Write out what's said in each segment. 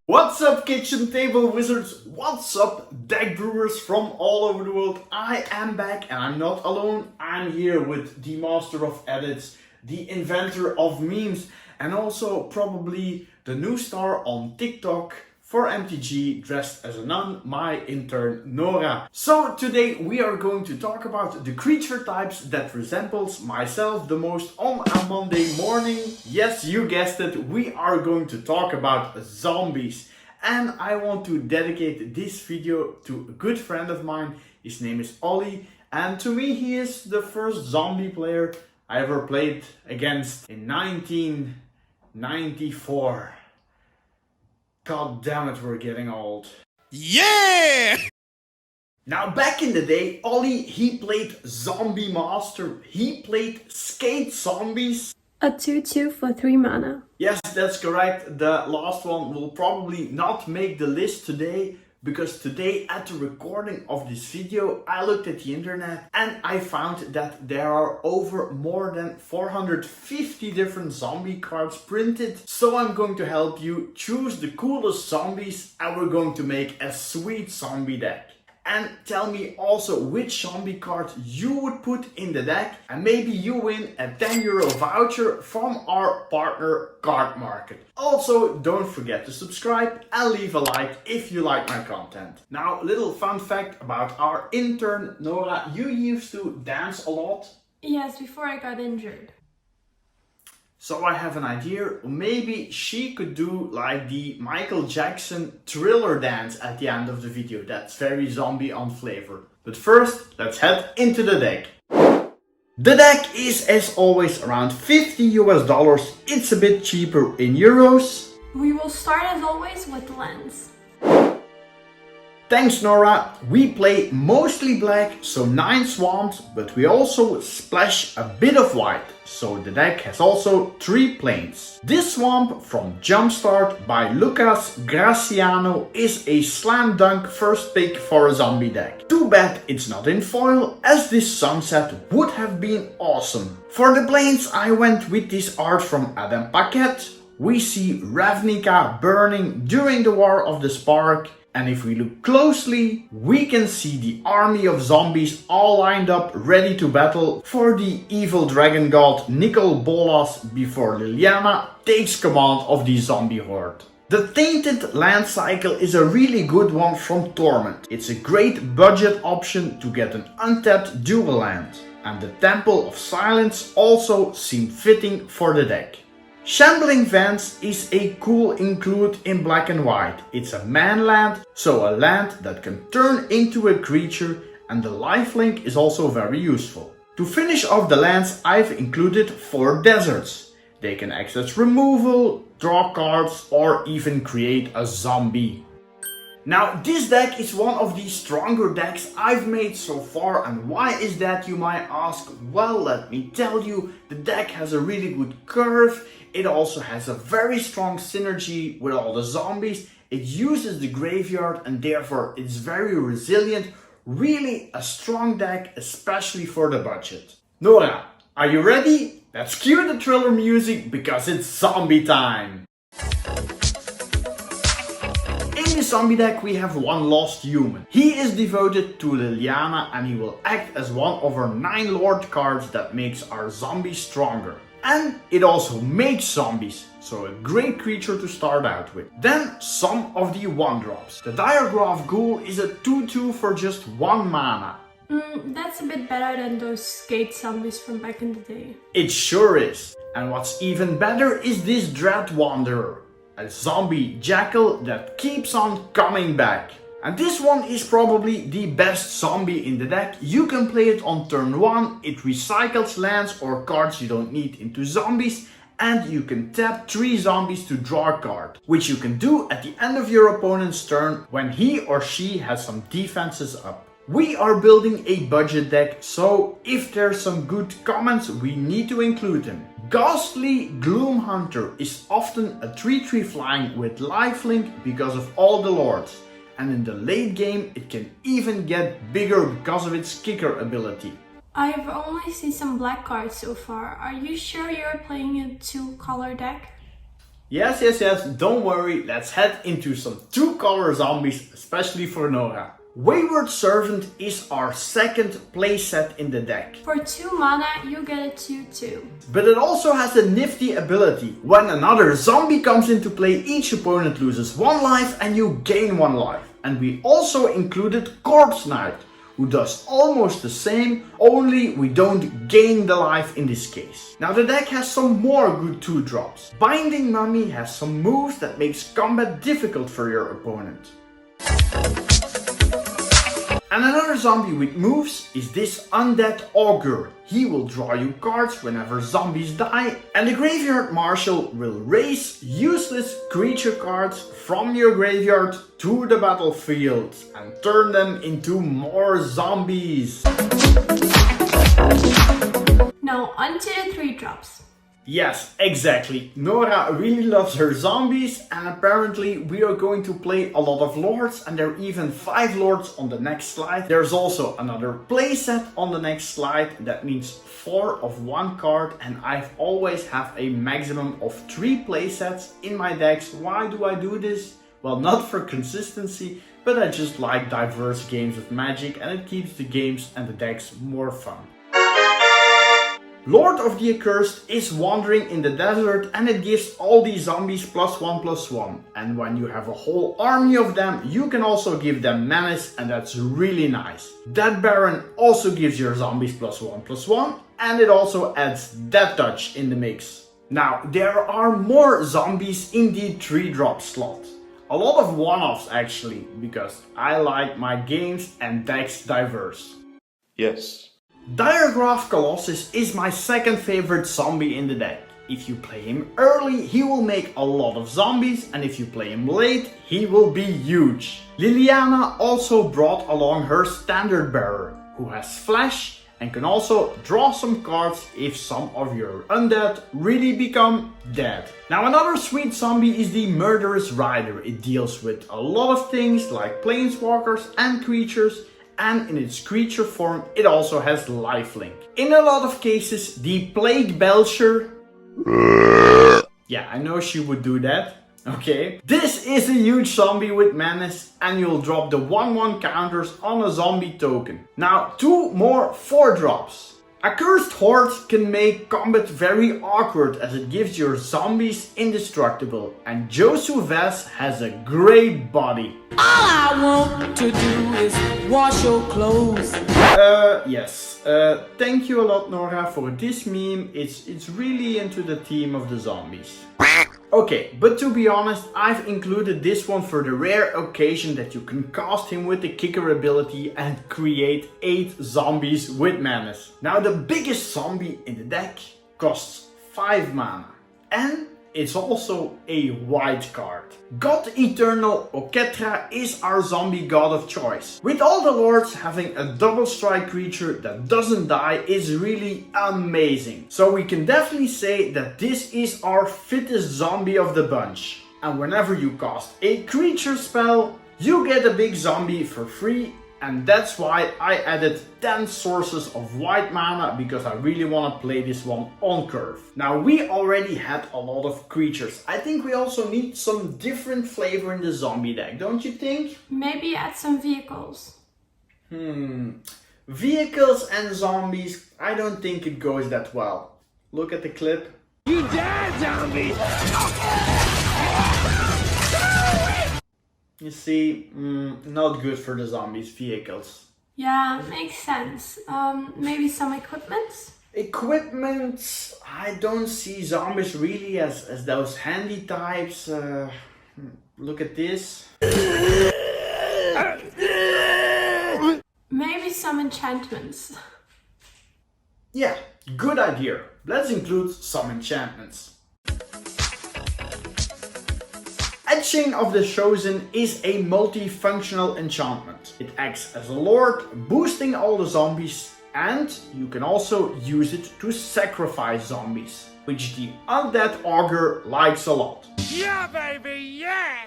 What's up, kitchen table wizards? What's up, deck brewers from all over the world? I am back and I'm not alone. I'm here with the master of edits, the inventor of memes, and also probably the new star on TikTok for MTG, dressed as a nun, my intern Nora. So today we are going to talk about the creature types that resembles myself the most on a Monday morning. Yes, you guessed it, we are going to talk about zombies. And I want to dedicate this video to a good friend of mine. His name is Ollie, and to me he is the first zombie player I ever played against in 1994. God damn it, we're getting old. Yeah! Now back in the day, Ollie, he played Zombie Master. He played Skate Zombies. A 2/2 for 3 mana. Yes, that's correct. The last one will probably not make the list today, because today at the recording of this video I looked at the internet and I found that there are over more than 450 different zombie cards printed. So I'm going to help you choose the coolest zombies and we're going to make a sweet zombie deck. And tell me also which zombie card you would put in the deck, and maybe you win a €10 voucher from our partner Card Market. Also, don't forget to subscribe and leave a like if you like my content. Now, little fun fact about our intern Nora, you used to dance a lot. Yes, before I got injured. So I have an idea, maybe she could do like the Michael Jackson Thriller dance at the end of the video. That's very zombie on flavor. But first, let's head into the deck. The deck is as always around $50 US. It's a bit cheaper in euros. We will start as always with lands. Thanks Nora, we play mostly black, so 9 swamps, but we also splash a bit of white, so the deck has also 3 planes. This swamp from Jumpstart by Lucas Graciano is a slam dunk first pick for a zombie deck. Too bad it's not in foil, as this sunset would have been awesome. For the planes I went with this art from Adam Paquette. We see Ravnica burning during the War of the Spark. And if we look closely, we can see the army of zombies all lined up ready to battle for the evil dragon god Nicol Bolas before Liliana takes command of the zombie horde. The Tainted Land cycle is a really good one from Torment. It's a great budget option to get an untapped dual land. And the Temple of Silence also seemed fitting for the deck. Shambling Vents is a cool include in black and white. It's a man land, so a land that can turn into a creature, and the lifelink is also very useful. To finish off the lands, I've included 4 deserts. They can access removal, draw cards, or even create a zombie. Now this deck is one of the stronger decks I've made so far, and why is that, you might ask? Well, let me tell you, the deck has a really good curve. It also has a very strong synergy with all the zombies. It uses the graveyard and therefore it's very resilient. Really a strong deck, especially for the budget. Nora, are you ready? Let's cue the thriller music because it's zombie time. In the zombie deck we have one lost human. He is devoted to Liliana and he will act as one of our 9 lord cards that makes our zombies stronger. And it also makes zombies, so a great creature to start out with. Then some of the 1-drops. The Diregraf Ghoul is a 2/2 for just 1 mana. That's a bit better than those skate zombies from back in the day. It sure is. And what's even better is this Dread Wanderer. A zombie jackal that keeps on coming back. And this one is probably the best zombie in the deck. You can play it on turn 1, it recycles lands or cards you don't need into zombies, and you can tap 3 zombies to draw a card, which you can do at the end of your opponent's turn when he or she has some defenses up. We are building a budget deck, so if there's some good comments, we need to include them. Ghastly Gloom Hunter is often a 3/3 flying with lifelink because of all the lords. And in the late game it can even get bigger because of its kicker ability. I've only seen some black cards so far. Are you sure you're playing a 2-color deck? Yes, don't worry, let's head into some 2-color zombies, especially for Nora. Wayward Servant is our second playset in the deck. For 2 mana, you get a 2/2. But it also has a nifty ability. When another zombie comes into play, each opponent loses 1 life and you gain 1 life. And we also included Corpse Knight, who does almost the same, only we don't gain the life in this case. Now the deck has some more good 2-drops. Binding Mummy has some moves that makes combat difficult for your opponent. And another zombie with moves is this Undead Augur. He will draw you cards whenever zombies die, and the Graveyard Marshal will raise useless creature cards from your graveyard to the battlefield and turn them into more zombies. Now onto the 3-drops. Yes, exactly. Nora really loves her zombies, and apparently we are going to play a lot of lords, and there are even 5 lords on the next slide. There's also another playset on the next slide. That means 4 of 1 card, and I've always have a maximum of 3 playsets in my decks. Why do I do this? Well, not for consistency, but I just like diverse games of Magic, and it keeps the games and the decks more fun. Lord of the Accursed is wandering in the desert, and it gives all these zombies +1/+1. And when you have a whole army of them, you can also give them menace, and that's really nice. That Baron also gives your zombies +1/+1, and it also adds Death Touch in the mix. Now, there are more zombies in the 3-drop slot. A lot of one-offs actually, because I like my games and decks diverse. Yes. Diregraf Colossus is my second favorite zombie in the deck. If you play him early, he will make a lot of zombies, and if you play him late, he will be huge. Liliana also brought along her standard bearer, who has flash and can also draw some cards if some of your undead really become dead. Now another sweet zombie is the Murderous Rider. It deals with a lot of things like planeswalkers and creatures, and in its creature form it also has lifelink. In a lot of cases the Plague Belcher, yeah, I know she would do that, okay. This is a huge zombie with menace, and you'll drop the 1/1 counters on a zombie token. Now 2 more 4-drops. Accursed Horde can make combat very awkward as it gives your zombies indestructible, and Josu Vess has a great body. All I want to do is wash your clothes. Yes. Thank you a lot, Nora, for this meme. It's really into the theme of the zombies. Okay, but to be honest, I've included this one for the rare occasion that you can cast him with the kicker ability and create 8 zombies with menace. Now the biggest zombie in the deck costs 5 mana, and it's also a white card. God Eternal Oketra is our zombie god of choice. With all the lords, having a double strike creature that doesn't die is really amazing. So we can definitely say that this is our fittest zombie of the bunch. And whenever you cast a creature spell, you get a big zombie for free. And that's why I added 10 sources of white mana, because I really want to play this one on curve. Now we already had a lot of creatures. I think we also need some different flavor in the zombie deck, don't you think? Maybe add some vehicles. Vehicles and zombies, I don't think it goes that well. Look at the clip. You die, zombie! You see, not good for the zombies, vehicles. Yeah, makes sense. Maybe some equipments? Equipment, I don't see zombies really as those handy types. Look at this. Maybe some enchantments. Yeah, good idea. Let's include some enchantments. Etching of the Chosen is a multifunctional enchantment. It acts as a lord, boosting all the zombies, and you can also use it to sacrifice zombies, which the Undead Augur likes a lot. Yeah, baby, yeah!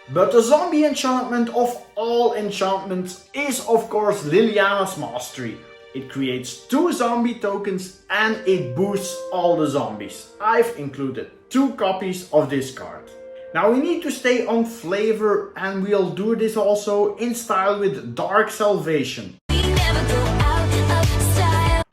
But the zombie enchantment of all enchantments is of course Liliana's Mastery. It creates 2 zombie tokens and it boosts all the zombies. I've included 2 copies of this card. Now we need to stay on flavor, and we'll do this also in style with Dark Salvation,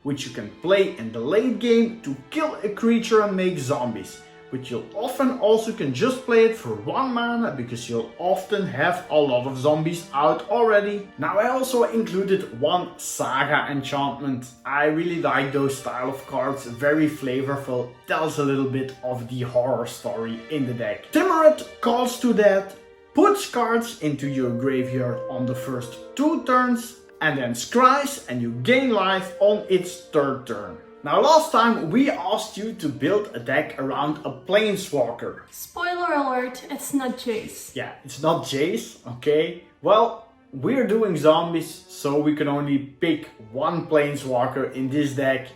which you can play in the late game to kill a creature and make zombies. But you'll often also can just play it for 1 mana because you'll often have a lot of zombies out already. Now I also included 1 Saga enchantment. I really like those style of cards, very flavorful, tells a little bit of the horror story in the deck. Timurid Calls to Death, puts cards into your graveyard on the first 2 turns and then scries and you gain life on its 3rd turn. Now last time we asked you to build a deck around a Planeswalker. Spoiler alert, it's not Jace. Yeah, it's not Jace, okay? Well, we're doing zombies, so we can only pick 1 Planeswalker in this deck.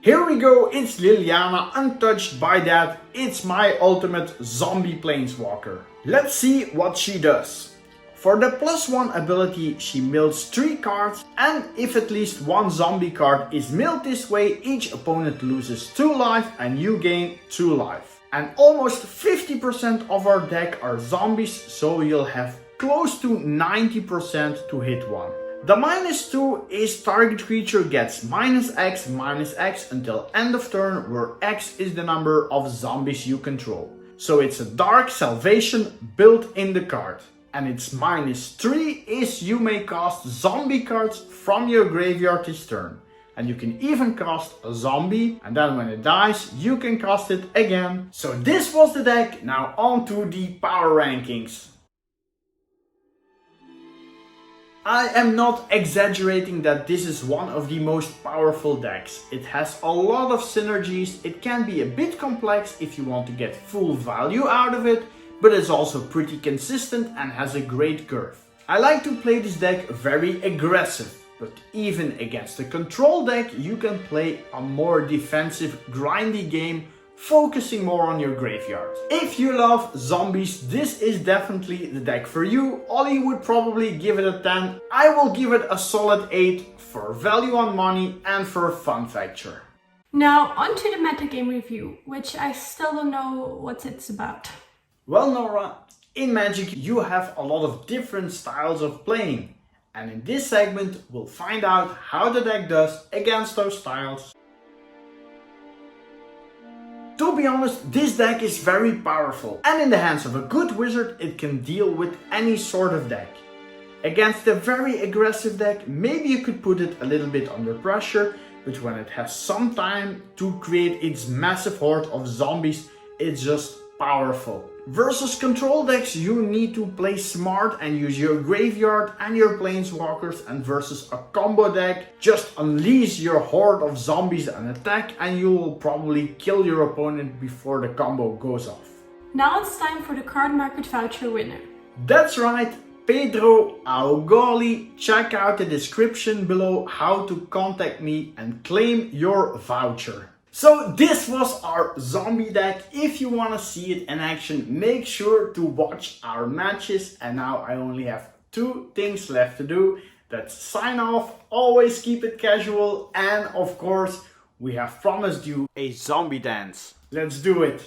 Here we go, it's Liliana, untouched by that. It's my ultimate zombie Planeswalker. Let's see what she does. For the +1 ability, she mills 3 cards, and if at least 1 zombie card is milled this way, each opponent loses 2 life and you gain 2 life. And almost 50% of our deck are zombies, so you'll have close to 90% to hit 1. The -2 is target creature gets -X until end of turn, where X is the number of zombies you control. So it's a Dark Salvation built in the card. And its -3 is you may cast zombie cards from your graveyard this turn. And you can even cast a zombie, and then when it dies, you can cast it again. So this was the deck, now on to the power rankings. I am not exaggerating that this is one of the most powerful decks. It has a lot of synergies, it can be a bit complex if you want to get full value out of it, but it's also pretty consistent and has a great curve. I like to play this deck very aggressive, but even against a control deck you can play a more defensive, grindy game, focusing more on your graveyard. If you love zombies, this is definitely the deck for you. Ollie would probably give it a 10. I will give it a solid 8 for value on money and for fun factor. Now onto the metagame review, which I still don't know what it's about. Well, Nora, in Magic you have a lot of different styles of playing, and in this segment we'll find out how the deck does against those styles. To be honest, this deck is very powerful, and in the hands of a good wizard it can deal with any sort of deck. Against a very aggressive deck, maybe you could put it a little bit under pressure, but when it has some time to create its massive horde of zombies, it's just powerful. Versus control decks, you need to play smart and use your graveyard and your planeswalkers, and versus a combo deck, just unleash your horde of zombies and attack and you will probably kill your opponent before the combo goes off. Now it's time for the card market voucher winner. That's right, Pedro Augoli. Check out the description below how to contact me and claim your voucher. So this was our zombie deck. If you want to see it in action, make sure to watch our matches. And now I only have 2 things left to do. That's sign off, always keep it casual, and of course we have promised you a zombie dance. Let's do it.